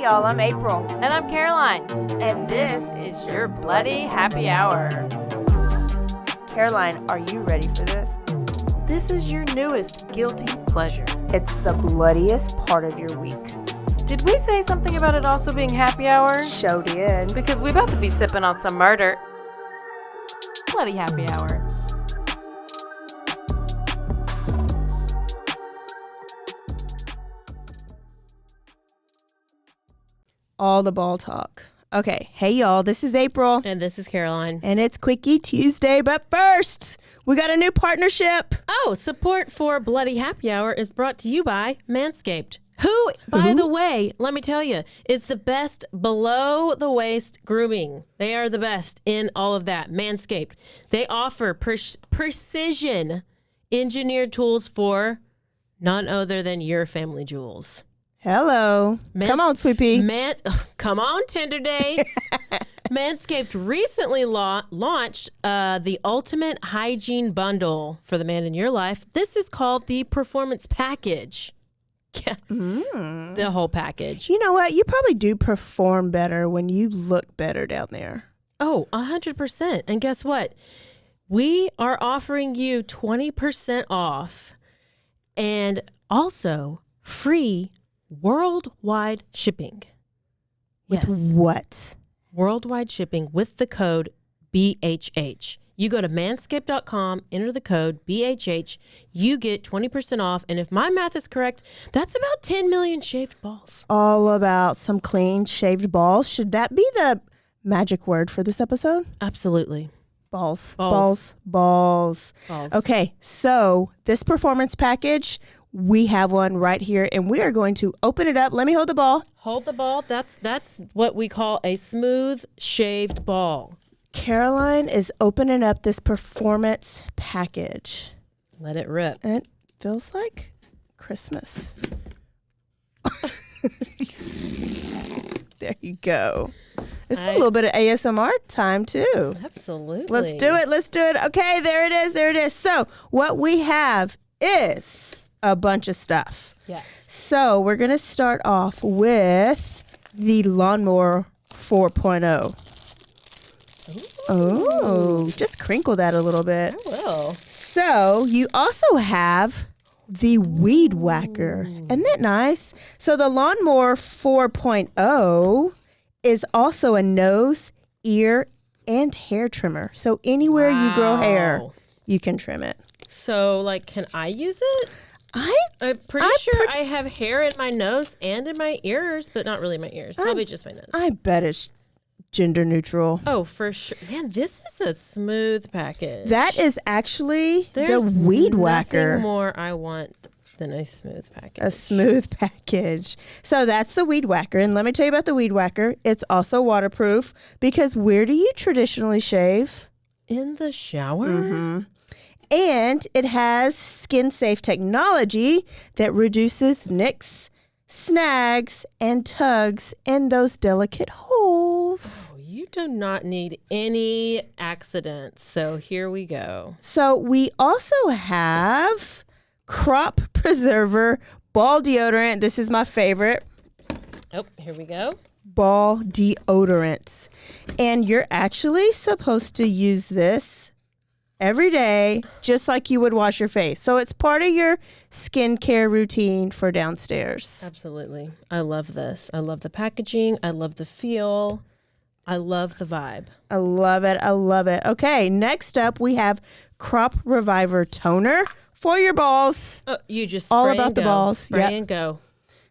y'all, I'm April. And I'm Caroline. And this is your Bloody Happy Hour. Caroline, are you ready for this? This is your newest guilty pleasure. It's the bloodiest part of your week. Did we say something about it also being happy hour? Show did. Because we about to be sipping on some murder. Bloody Happy Hour. All the ball talk. Okay, hey y'all, this is April. And this is Caroline. And it's Quickie Tuesday, but first, we got a new partnership. Oh, support for Bloody Happy Hour is brought to you by Manscaped. Who, by the way, let me tell you, is the best below-the-waist grooming. They are the best in all of that. Manscaped. They offer precision engineered tools for none other than your family jewels. Hello. Come on, Sweet Pea. Come on, Tender Dates. Manscaped recently launched the Ultimate Hygiene Bundle for the man in your life. This is called the Performance Package. Yeah, the whole package. You know what? You probably do perform better when you look better down there. Oh, 100%. And guess what? We are offering you 20% off and also free worldwide shipping. With what? Worldwide shipping with the code BHH. You go to manscaped.com, enter the code BHH, you get 20% off. And if my math is correct, that's about 10 million shaved balls. All about some clean shaved balls. Should that be the magic word for this episode? Absolutely. Balls. Balls. Okay, so this performance package, we have one right here, and we are going to open it up. Let me hold the ball. Hold the ball. That's what we call a smooth shaved ball. Caroline is opening up this performance package. Let it rip. And it feels like Christmas. There you go. This is a little bit of ASMR time, too. Absolutely. Let's do it. Okay, there it is. So what we have is a bunch of stuff. Yes. So we're going to start off with the Lawnmower 4.0. Oh, just crinkle that a little bit. I will. So you also have the Weed Whacker. Isn't that nice? So the Lawnmower 4.0 is also a nose, ear, and hair trimmer. So anywhere you grow hair, you can trim it. So, like, can I use it? I'm pretty sure I have hair in my nose and in my ears, but not really my ears. Probably just my nose. I bet it's gender neutral. Oh, for sure. Man, this is a smooth package. That is actually the Weed Whacker. Nothing more I want than a smooth package. A smooth package. So that's the Weed Whacker. And let me tell you about the Weed Whacker. It's also waterproof because where do you traditionally shave? In the shower? Mm-hmm. And it has skin-safe technology that reduces nicks, snags, and tugs in those delicate holes. Oh, you do not need any accidents. So here we go. So we also have Crop Preserver Ball Deodorant. This is my favorite. Oh, here we go. Ball deodorants. And you're actually supposed to use this every day, just like you would wash your face. So it's part of your skincare routine for downstairs. Absolutely. I love this. I love the packaging. I love the feel. I love the vibe. I love it. Okay, next up we have Crop Reviver Toner for your balls. Oh, you just spray all about and the go. balls. Spray and go.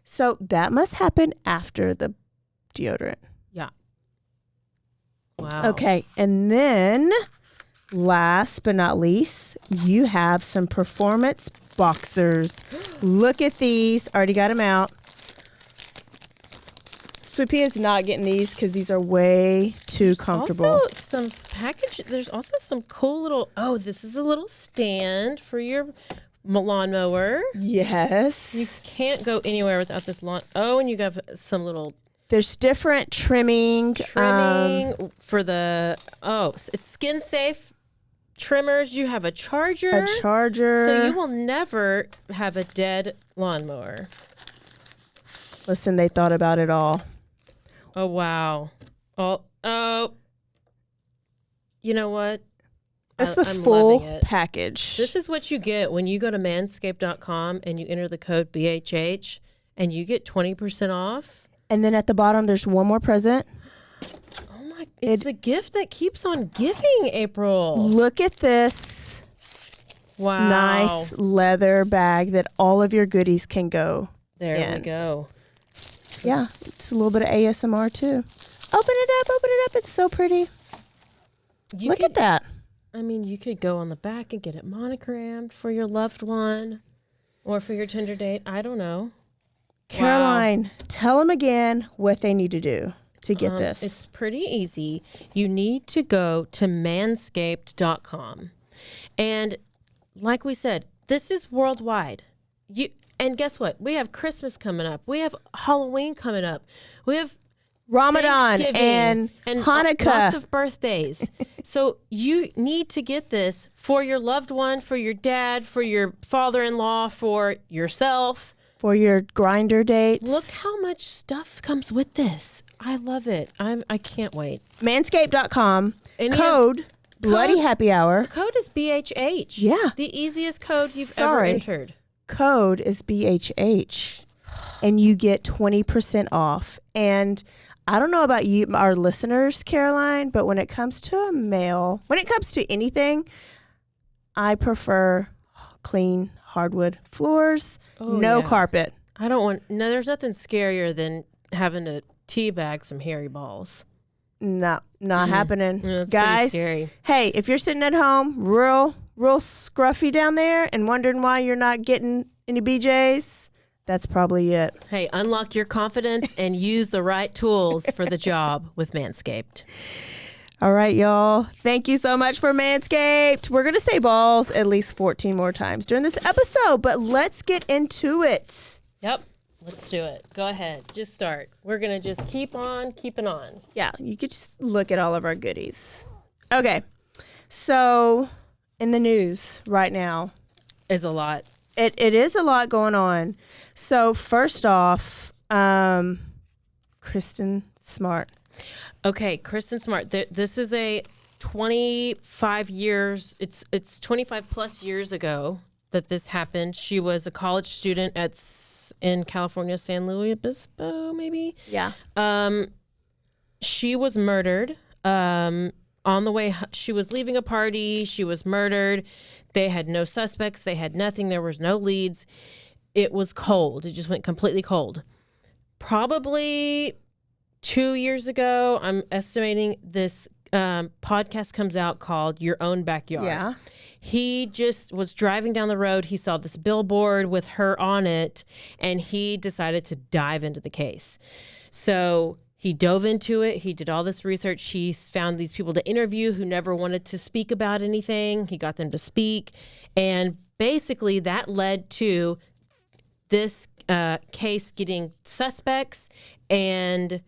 So that must happen after the deodorant. Yeah. Wow. Okay, and then last but not least, you have some performance boxers. Look at these. Already got them out. Sweet is not getting these because these are way too comfortable. Also some package. There's also some cool little. Oh, this is a little stand for your lawnmower. Yes. You can't go anywhere without this lawn. Oh, and you got some little. There's different trimming for the. Oh, it's skin safe. Trimmers, you have a charger. So you will never have a dead lawnmower. Listen, they thought about it all. Oh, wow. Oh. You know what? It's the I'm full loving it. package. This is what you get when you go to manscaped.com and you enter the code BHH and you get 20% off. And then at the bottom, there's one more present. Oh my! It's a gift that keeps on giving, April. Look at this nice leather bag that all of your goodies can go There in. we go. Yeah, it's a little bit of ASMR too. Open it up. It's so pretty. Look at that. I mean, you could go on the back and get it monogrammed for your loved one or for your Tinder date. I don't know. Caroline, tell them again what they need to do to get this. It's pretty easy. You need to go to manscaped.com. And like we said, this is worldwide. And guess what? We have Christmas coming up. We have Halloween coming up. We have Ramadan and Hanukkah. Lots of birthdays. So you need to get this for your loved one, for your dad, for your father-in-law, for yourself. For your grinder dates. Look how much stuff comes with this. I love it. I can't wait. Manscaped.com. Code BloodyHappyHour. The code is BHH. Yeah. The easiest code you've ever entered. Code is BHH. And you get 20% off. And I don't know about you, our listeners, Caroline, but when it comes to when it comes to anything, I prefer clean hardwood floors, no carpet. There's nothing scarier than having to teabag some hairy balls. No, not happening. That's guys, pretty scary. Hey, if you're sitting at home real scruffy down there and wondering why you're not getting any BJs, that's probably it. Hey, unlock your confidence and use the right tools for the job with Manscaped. All right, y'all. Thank you so much for Manscaped. We're going to say balls at least 14 more times during this episode, but let's get into it. Yep. Let's do it. Go ahead. Just start. We're going to just keep on keeping on. Yeah, you could just look at all of our goodies. Okay. So, in the news right now is a lot. It is a lot going on. So, first off, Kristin Smart. Okay, Kristin Smart. This is a 25 years. It's 25 plus years ago that this happened. She was a college student in California, San Luis Obispo, maybe. Yeah. She was murdered. On the way, she was leaving a party. She was murdered. They had no suspects. They had nothing. There was no leads. It was cold. It just went completely cold. Probably 2 years ago, I'm estimating this podcast comes out called Your Own Backyard. Yeah. He just was driving down the road. He saw this billboard with her on it, and he decided to dive into the case. So he dove into it. He did all this research. He found these people to interview who never wanted to speak about anything. He got them to speak. And basically that led to this case getting suspects and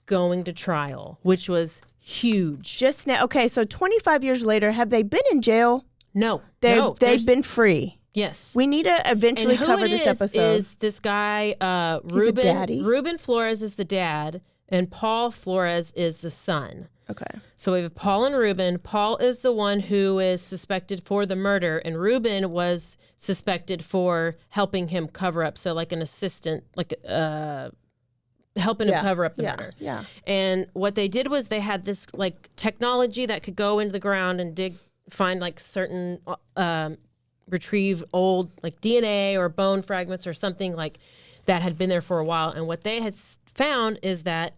going to trial, which was huge. Just now. Okay, so 25 years later, have they been in jail? No. They've been free. Yes. We need to eventually cover this episode. Is this guy, Ruben? Daddy? Ruben Flores is the dad, and Paul Flores is the son. Okay. So we have Paul and Ruben. Paul is the one who is suspected for the murder, and Ruben was suspected for helping him cover up. So like an assistant, like helping him cover up the murder. Yeah. And what they did was they had this like technology that could go into the ground and find like certain retrieve old like DNA or bone fragments or something like that had been there for a while. And what they had found is that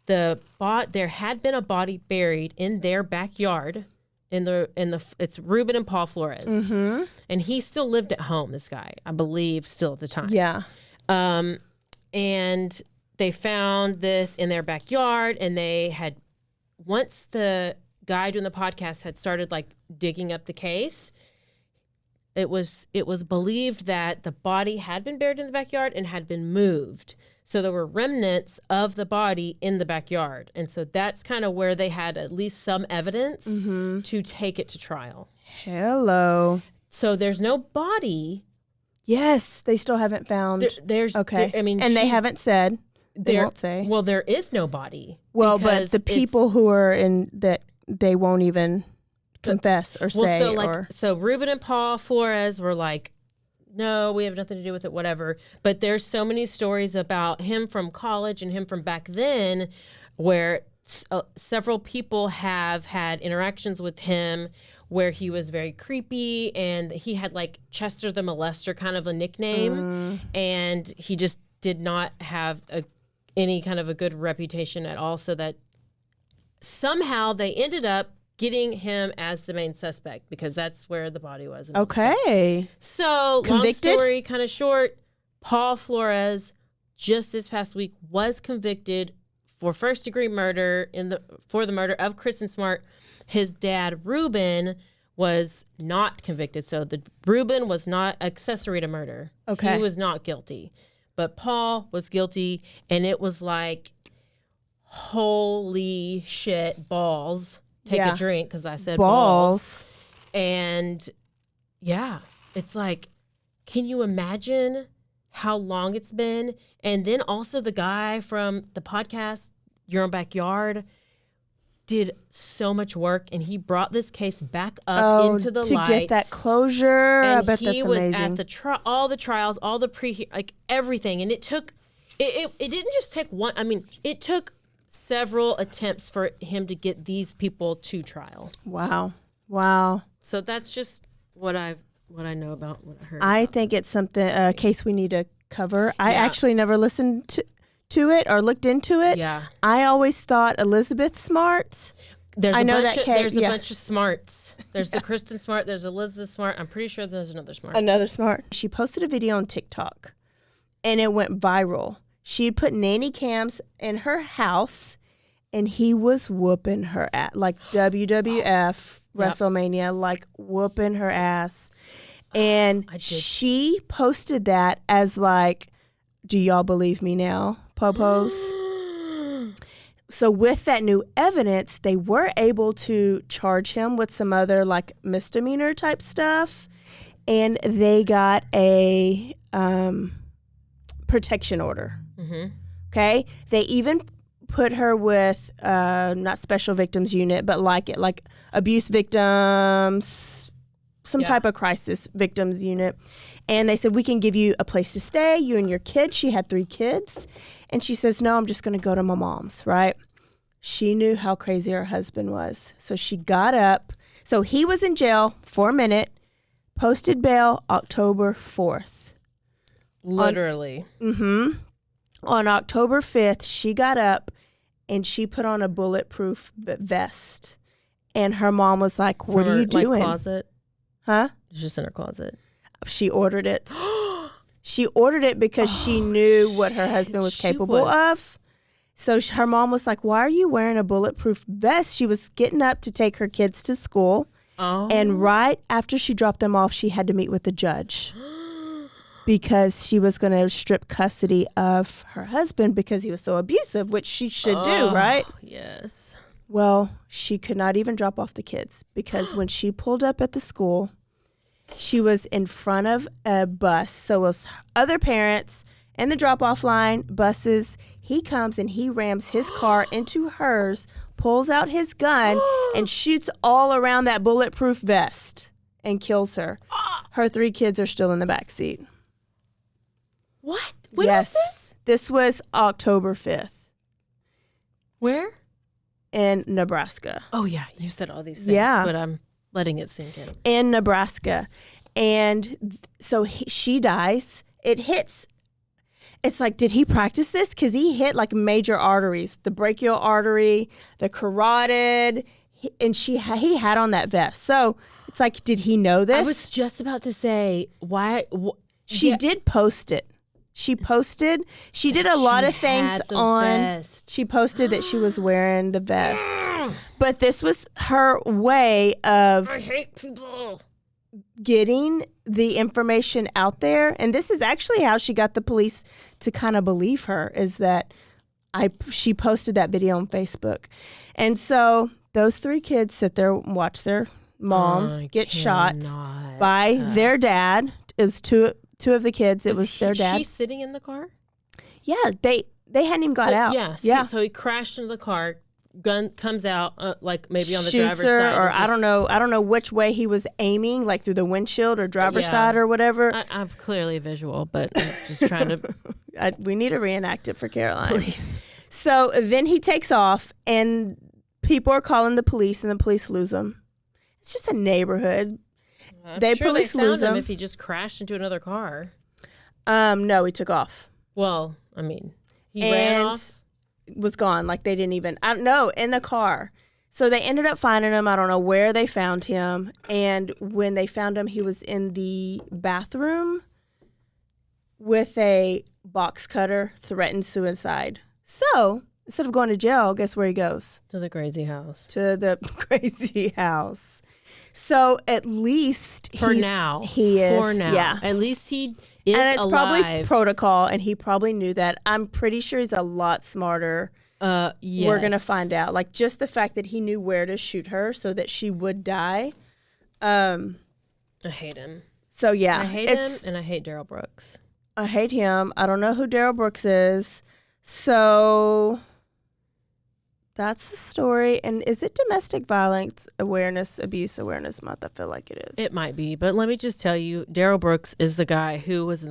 there had been a body buried in their backyard. It's Ruben and Paul Flores, and he still lived at home. This guy, I believe, still at the time. Yeah. And they found this in their backyard, and they had, once the guy doing the podcast had started like digging up the case, it was believed that the body had been buried in the backyard and had been moved. So there were remnants of the body in the backyard. And so that's kind of where they had at least some evidence to take it to trial. Hello. So there's no body. Yes, they still haven't found. There's okay. And they haven't said. They won't say. Well, there is no body. Well, but the people who are in that, they won't even confess or say. So Ruben and Paul Flores were like, no, we have nothing to do with it, whatever. But there's so many stories about him from college and him from back then where several people have had interactions with him where he was very creepy, and he had like Chester the Molester kind of a nickname, and he just did not have any kind of a good reputation at all, so that somehow they ended up getting him as the main suspect because that's where the body was. Okay. So convicted? Long story kind of short, Paul Flores just this past week was convicted for first-degree murder for the murder of Kristin Smart. His dad, Ruben, was not convicted. So Ruben was not accessory to murder. Okay. He was not guilty. But Paul was guilty, and it was like, holy shit, balls. Take a drink, because I said balls. And, yeah, it's like, can you imagine how long it's been? And then also the guy from the podcast, Your Own Backyard, did so much work, and he brought this case back up into the light. To get that closure. And I bet that's amazing. He was at all the trials, all the everything. And it took, it didn't just take one. I mean, it took several attempts for him to get these people to trial. Wow. So that's just what I know about what I heard. I think it's a case we need to cover. I actually never listened to it or looked into it. Yeah. I always thought Elizabeth Smart. There's a bunch of Smarts. There's the Kristin Smart. There's Elizabeth Smart. I'm pretty sure there's another Smart. She posted a video on TikTok, and it went viral. She had put nanny cams in her house, and he was whooping her ass, like WWF WrestleMania, like whooping her ass. And she posted that as like, do y'all believe me now, popos? So with that new evidence, they were able to charge him with some other like misdemeanor type stuff, and they got a protection order. Okay, they even put her with not special victims unit, but like abuse victims, some type of crisis victims unit. And they said, we can give you a place to stay, you and your kids. She had 3 kids. And she says, no, I'm just going to go to my mom's, right? She knew how crazy her husband was. So she got up. So he was in jail for a minute, posted bail October 4th. Literally. On October 5th, she got up and she put on a bulletproof vest. And her mom was like, what are you doing? Like closet? Huh? Just in her closet. She ordered it. She ordered it because she knew what her husband was capable of. So her mom was like, why are you wearing a bulletproof vest? She was getting up to take her kids to school. And right after she dropped them off, she had to meet with the judge because she was going to strip custody of her husband because he was so abusive, which she should do, right? Yes. Well, she could not even drop off the kids because when she pulled up at the school, she was in front of a bus. So it was other parents and the drop-off line, buses. He comes and he rams his car into hers, pulls out his gun, and shoots all around that bulletproof vest and kills her. Her 3 kids are still in the back seat. What? When was this? This was October 5th. Where? In Nebraska. Oh, yeah. You said all these things, but I'm letting it sink in. In Nebraska. And so she dies. It hits. It's like, did he practice this? Because he hit like major arteries, the brachial artery, the carotid, and he had on that vest. So it's like, did he know this? I was just about to say, why? She did post it. She posted. She did a lot of things on. Vest. She posted that she was wearing the vest. But this was her way of. I hate people. Getting the information out there. And this is actually how she got the police to kind of believe her, is that she posted that video on Facebook. And so those 3 kids sit there and watch their mom get shot by their dad. It was two of the kids. It was their dad. She sitting in the car? Yeah, They hadn't even got out. Yeah. So he crashed into the car. Gun comes out, like maybe on the Shoots driver's her, side. or I don't know which way he was aiming, like through the windshield or driver's side or whatever. I'm clearly visual, but I'm just trying to. We need to reenact it for Caroline. Please. So then he takes off, and people are calling the police, and the police lose him. It's just a neighborhood. Police lose him if he just crashed into another car. No, he took off. Well, I mean, he ran off. Was gone. Like they didn't even. I don't know, in a car. So they ended up finding him. I don't know where they found him. And when they found him, he was in the bathroom with a box cutter, threatened suicide. So instead of going to jail, guess where he goes? To the crazy house. To the crazy house. So at least for now, he is. For now, yeah. At least he is and it's alive. Probably protocol, and he probably knew that. I'm pretty sure he's a lot smarter. Yes. We're gonna find out. Like just the fact that he knew where to shoot her so that she would die. I hate him. So yeah, I hate him, and I hate Daryl Brooks. I hate him. I don't know who Daryl Brooks is. So that's the story. And is it Domestic Violence Abuse Awareness Month? I feel like it is. It might be, but let me just tell you, Daryl Brooks is the guy who was in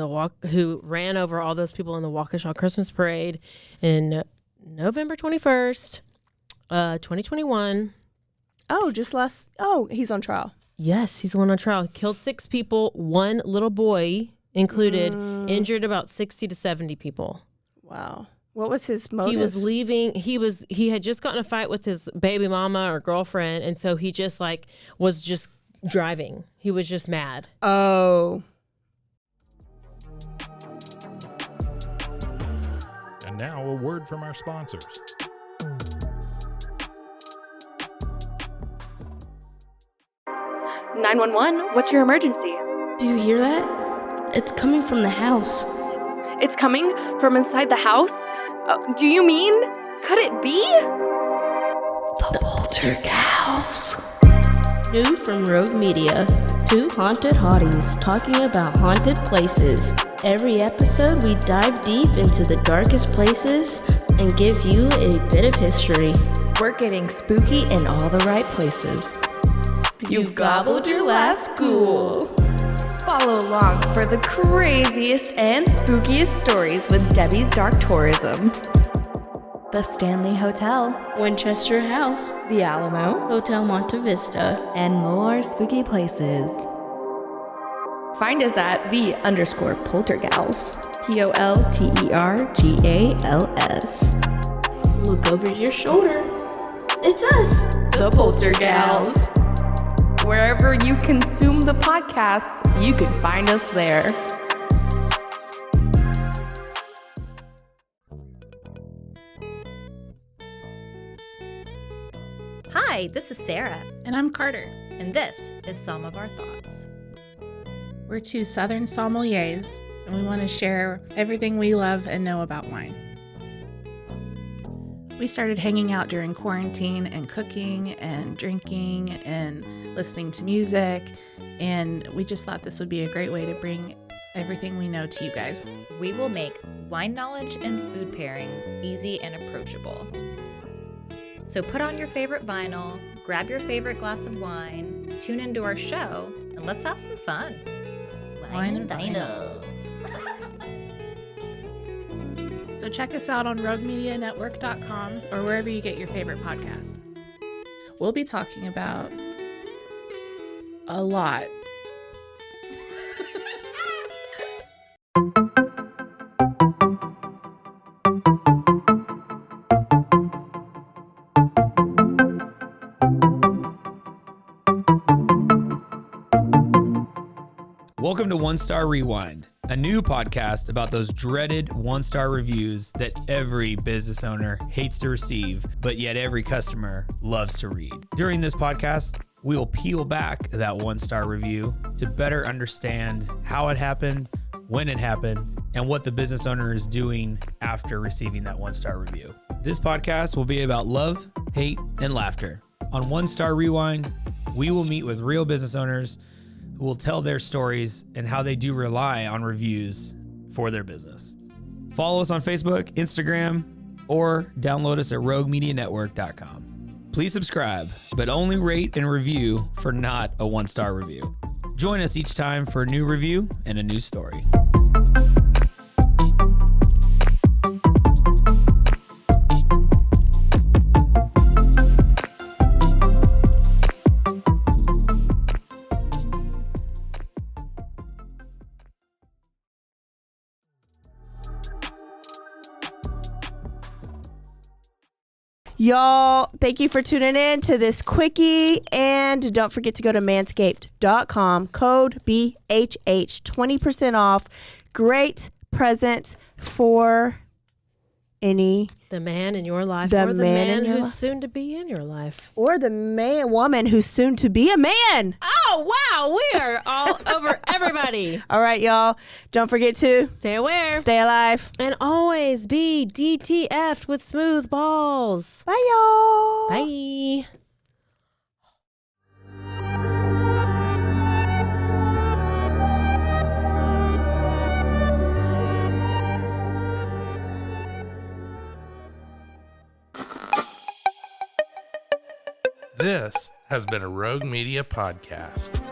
who ran over all those people in the Waukesha Christmas Parade in November 21st, 2021. Oh, he's on trial. Yes, he's the one on trial. He killed 6 people, 1 little boy included, injured about 60 to 70 people. Wow. What was his motive? He was leaving. He had just gotten in a fight with his baby mama or girlfriend, and so he just was just driving. He was just mad. Oh. And now a word from our sponsors. "911, what's your emergency?" Do you hear that? It's coming from the house. It's coming from inside the house? Do you mean? Could it be? The Poltergeist. New from Rogue Media. 2 haunted hotties talking about haunted places. Every episode, we dive deep into the darkest places and give you a bit of history. We're getting spooky in all the right places. You've gobbled your last ghoul. Follow along for the craziest and spookiest stories with Debbie's Dark Tourism. The Stanley Hotel, Winchester House, The Alamo, Hotel Monte Vista, and more spooky places. Find us at _Poltergals. POLTERGALS. Look over your shoulder. It's us, The Poltergals. Wherever you consume the podcast, you can find us there. Hi, this is Sarah. And I'm Carter. And this is Some of Our Thoughts. We're 2 Southern sommeliers, and we want to share everything we love and know about wine. We started hanging out during quarantine and cooking and drinking and listening to music, and we just thought this would be a great way to bring everything we know to you guys. We will make wine knowledge and food pairings easy and approachable. So put on your favorite vinyl, grab your favorite glass of wine, tune into our show, and let's have some fun. Wine and vinyl. So check us out on roguemedianetwork.com or wherever you get your favorite podcast. We'll be talking about a lot. Welcome to One Star Rewind, a new podcast about those dreaded 1-star reviews that every business owner hates to receive, but yet every customer loves to read. During this podcast, we will peel back that 1-star review to better understand how it happened, when it happened, and what the business owner is doing after receiving that 1-star review. This podcast will be about love, hate, and laughter. On One Star Rewind, we will meet with real business owners who will tell their stories and how they do rely on reviews for their business. Follow us on Facebook, Instagram, or download us at roguemedianetwork.com. Please subscribe, but only rate and review for not a 1-star review. Join us each time for a new review and a new story. Y'all, thank you for tuning in to this quickie. And don't forget to go to manscaped.com, code BHH, 20% off. Great presents for the man in your life, the or the man man in your who's life. soon to be in your life. Or the woman who's soon to be a man. Oh, wow. We are all over everybody. All right, y'all. Don't forget to Stay aware. stay alive. And always be DTF'd with smooth balls. Bye, y'all. Bye. This has been a Rogue Media podcast.